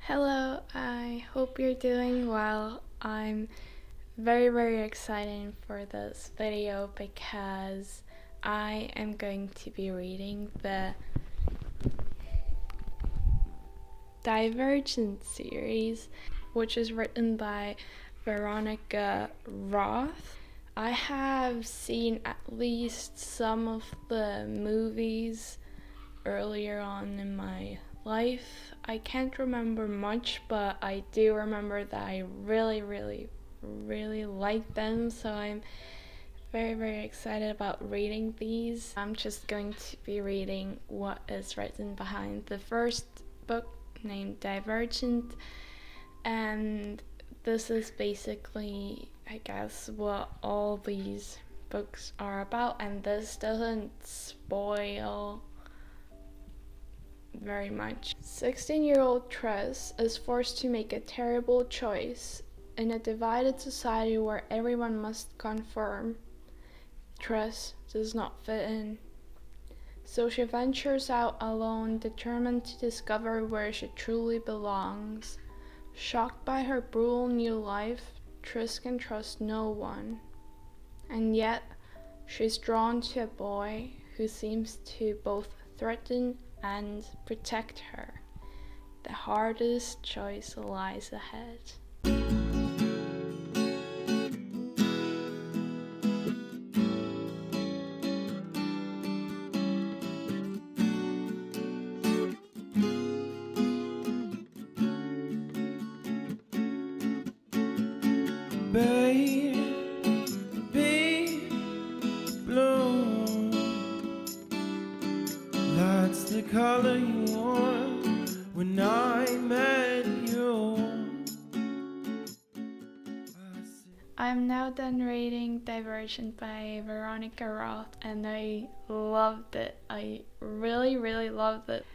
Hello, I hope you're doing well. I'm very excited for this video because I am going to be reading the Divergent series, which is written by Veronica Roth. I have seen at least some of the movies earlier on in my life. I can't remember much, but I do remember that I really liked them, so I'm very excited about reading these. I'm just going to be reading what is written behind the first book named Divergent, and this is basically, I guess, what all these books are about, and this doesn't spoil very much. 16-year-old Tress is forced to make a terrible choice in a divided society where everyone must conform. Tress does not fit in, so she ventures out alone, determined to discover where she truly belongs. Shocked by her brutal new life, Tress can trust no one, and yet she's drawn to a boy who seems to both threaten and protect her. The hardest choice lies ahead. Baby blue, that's the color you wore when I met you. I'm now done reading Divergent by Veronica Roth, and I loved it. I really loved it.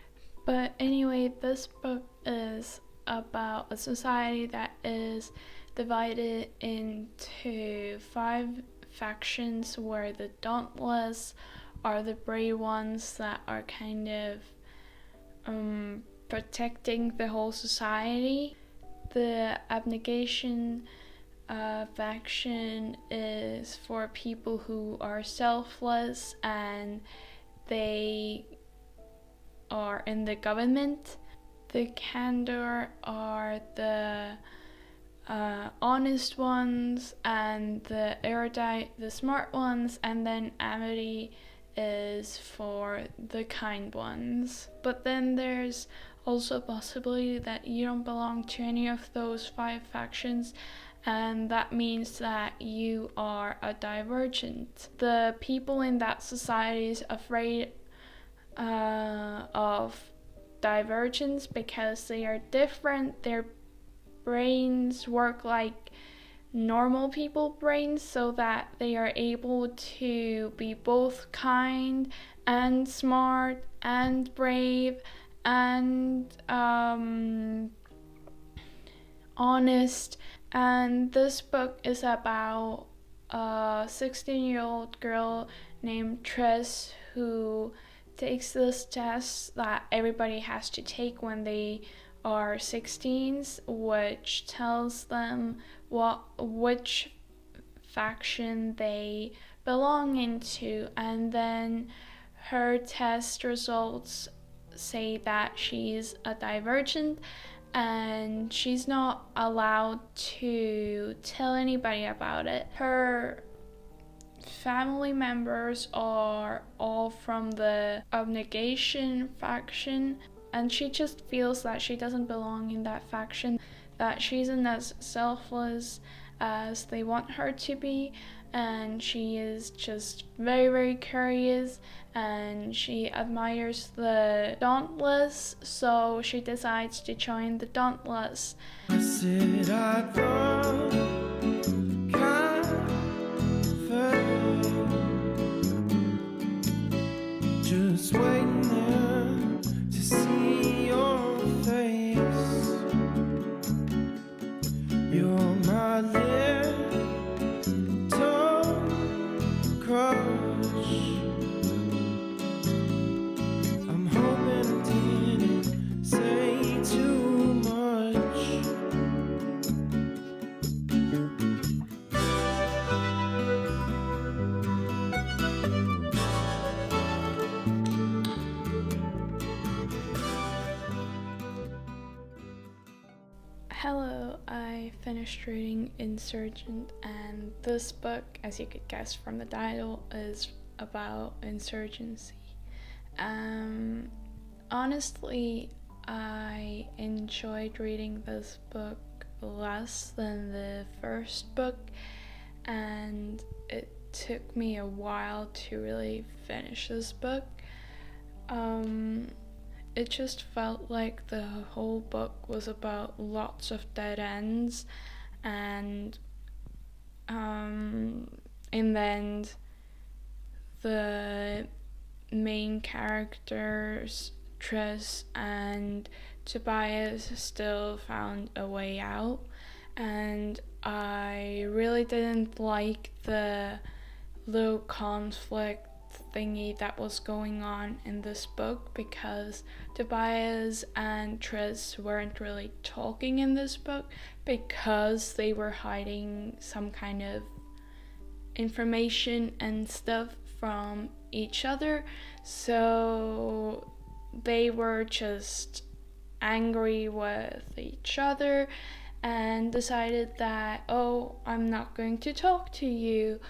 But anyway, this book is about a society that is divided into 5 factions, where the Dauntless are the brave ones that are kind of protecting the whole society. The Abnegation faction is for people who are selfless and they are in the government. The Candor are the honest ones, and the erudite, the smart ones, and then Amity is for the kind ones. But then there's also a possibility that you don't belong to any of those 5 factions, and that means that you are a divergent. The people in that society is afraid of divergence because they are different. Their brains work like normal people brains, so that they are able to be both kind and smart and brave and honest. And this book is about a 16-year-old girl named Tress who takes this test that everybody has to take when they are 16s, which tells them which faction they belong into, and then her test results say that she's a divergent, and she's not allowed to tell anybody about it. Her family members are all from the Abnegation faction, and she just feels that she doesn't belong in that faction, that she isn't as selfless as they want her to be, and she is just very curious, and she admires the Dauntless, so she decides to join the Dauntless. I said I'd run, just waiting there to see your face. You're my little crush. I'm hoping I didn't say too much. Hello, I finished reading Insurgent, and this book, as you could guess from the title, is about insurgency. Honestly, I enjoyed reading this book less than the first book, and it took me a while to really finish this book. It just felt like the whole book was about lots of dead ends, and in the end, the main characters, Triss and Tobias, still found a way out, and I really didn't like the little conflict thingy that was going on in this book, because Tobias and Triss weren't really talking in this book because they were hiding some kind of information and stuff from each other, so they were just angry with each other and decided that, oh, I'm not going to talk to you,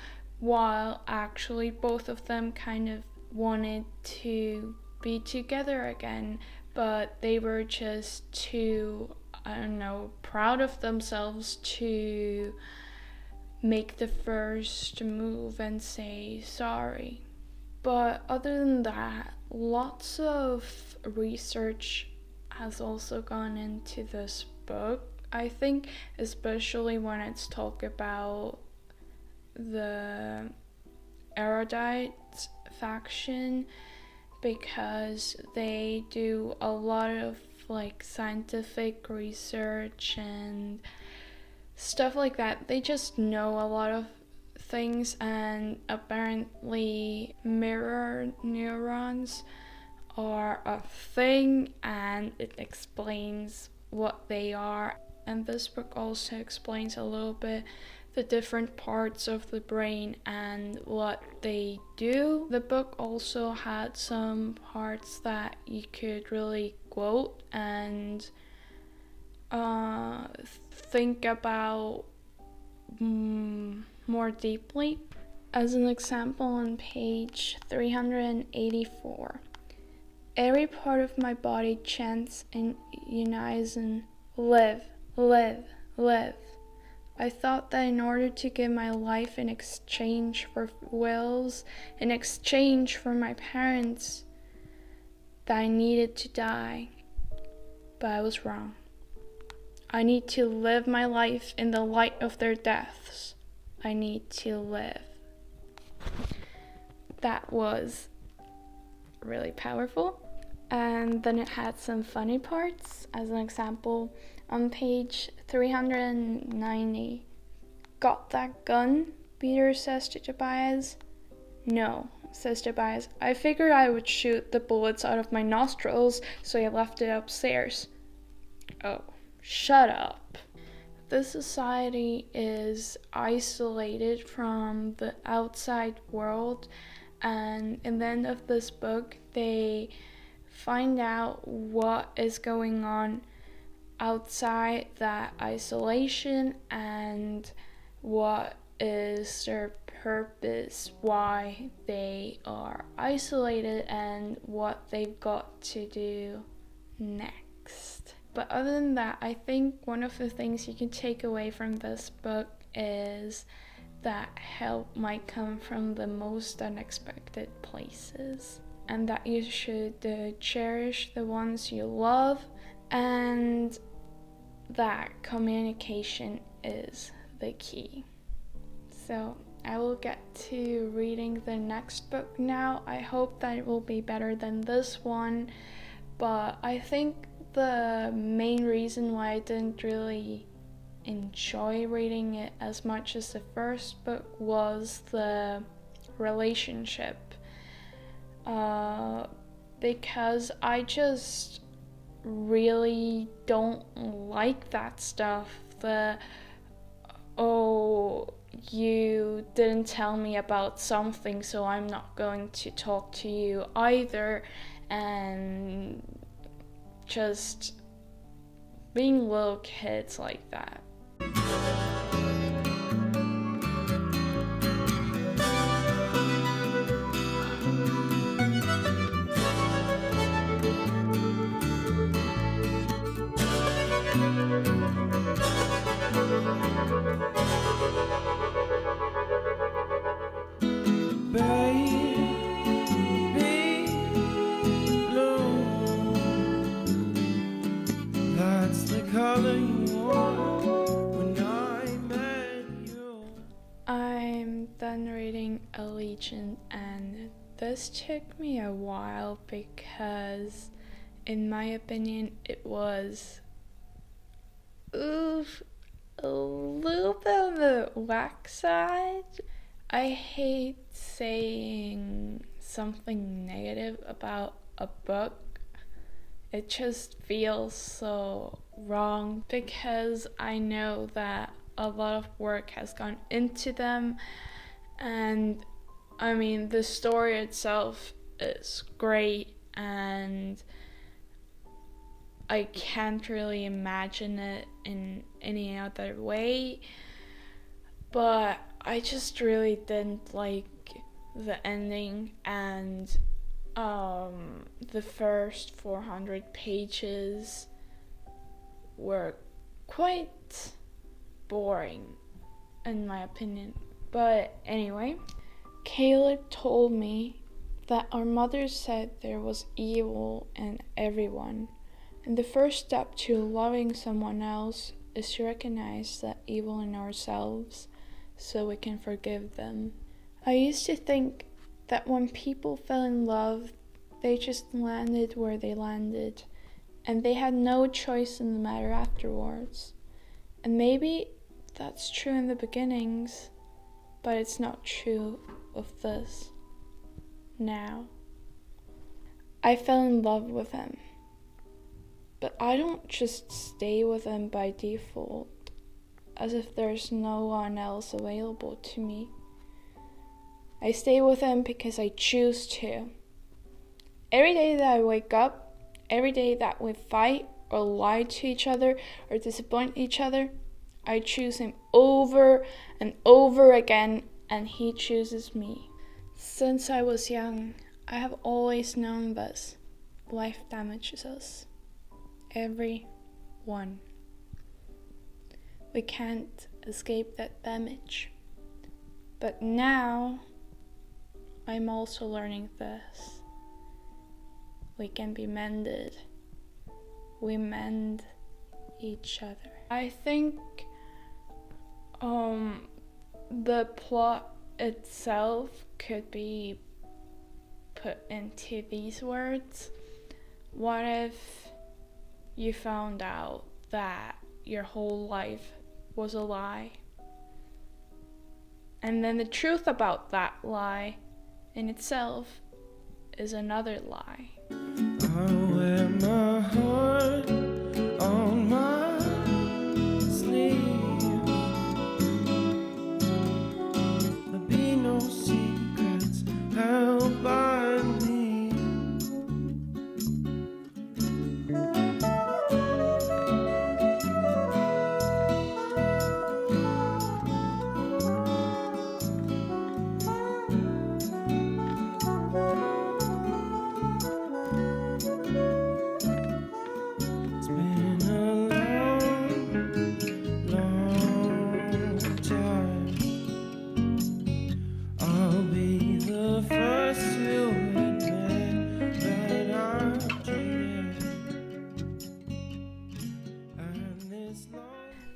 while actually both of them kind of wanted to be together again, but they were just too, proud of themselves to make the first move and say sorry. But other than that, lots of research has also gone into this book, I think, especially when it's talk about the erudite faction, because they do a lot of scientific research and stuff like that. They just know a lot of things, and apparently mirror neurons are a thing, and it explains what they are. And this book also explains a little bit the different parts of the brain and what they do. The book also had some parts that you could really quote and think about more deeply. As an example, on page 384, every part of my body chants in unison, live, live, live. I thought that in order to give my life in exchange for Will's, in exchange for my parents, that I needed to die. But I was wrong. I need to live my life in the light of their deaths. I need to live. That was really powerful. And then it had some funny parts. As an example, on page 390, got that gun? Peter says to Tobias. No, says Tobias. I figured I would shoot the bullets out of my nostrils, so I left it upstairs. Oh, shut up. This society is isolated from the outside world, and in the end of this book, they find out what is going on outside that isolation and what is their purpose, why they are isolated, and what they've got to do next. But other than that, I think one of the things you can take away from this book is that help might come from the most unexpected places, and that you should cherish the ones you love, and that communication is the key. So I will get to reading the next book now. I hope that it will be better than this one, but I think the main reason why I didn't really enjoy reading it as much as the first book was the relationship, because I just really don't like that stuff. You didn't tell me about something, so I'm not going to talk to you either, and just being little kids like that. I'm done reading Allegiant, and this took me a while because, in my opinion, it was a little bit on the whack side. I hate saying something negative about a book. It just feels so wrong because I know that a lot of work has gone into them, and I mean, the story itself is great, and I can't really imagine it in any other way, but I just really didn't like the ending, and the first 400 pages were quite boring, in my opinion. But anyway, Caleb told me that our mother said there was evil in everyone, and the first step to loving someone else is to recognize that evil in ourselves so we can forgive them. I used to think that when people fell in love, they just landed where they landed, and they had no choice in the matter afterwards. And maybe that's true in the beginnings, but it's not true of this now. I fell in love with him, but I don't just stay with him by default, as if there's no one else available to me. I stay with him because I choose to. Every day that I wake up, every day that we fight or lie to each other or disappoint each other, I choose him over and over again, and he chooses me. Since I was young, I have always known this. Life damages us. Everyone. We can't escape that damage. But now, I'm also learning this. We can be mended. We mend each other. I think the plot itself could be put into these words. What if you found out that your whole life was a lie? And then the truth about that lie in itself is another lie. I wear my heart on my sleeve. There'll be no secrets held by me.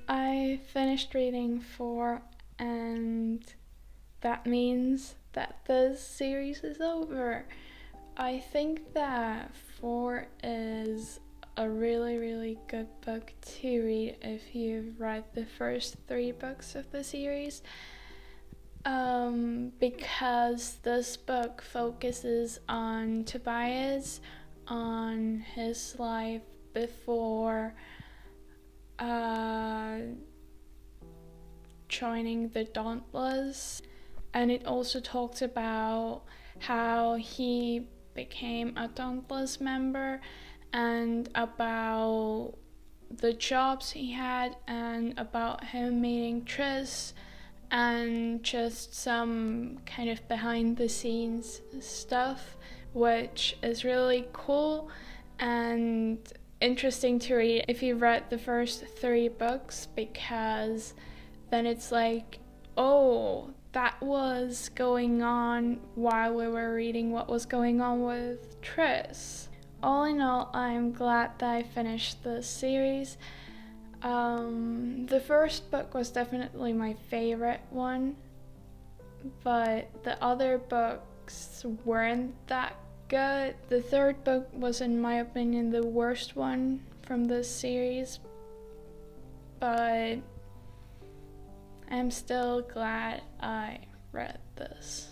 I finished reading 4, and that means that the series is over. I think that 4 is a really, really good book to read if you've read the first 3 books of the series. Because this book focuses on Tobias, on his life before joining the Dauntless, and it also talks about how he became a Dauntless member and about the jobs he had and about him meeting Triss and just some kind of behind the scenes stuff, which is really cool and interesting to read if you read the first 3 books, because then it's like, oh, that was going on while we were reading what was going on with Triss. All in all, I'm glad that I finished the series. The first book was definitely my favorite one, but the other books weren't that good. The 3rd book was, in my opinion, the worst one from this series, but I'm still glad I read this.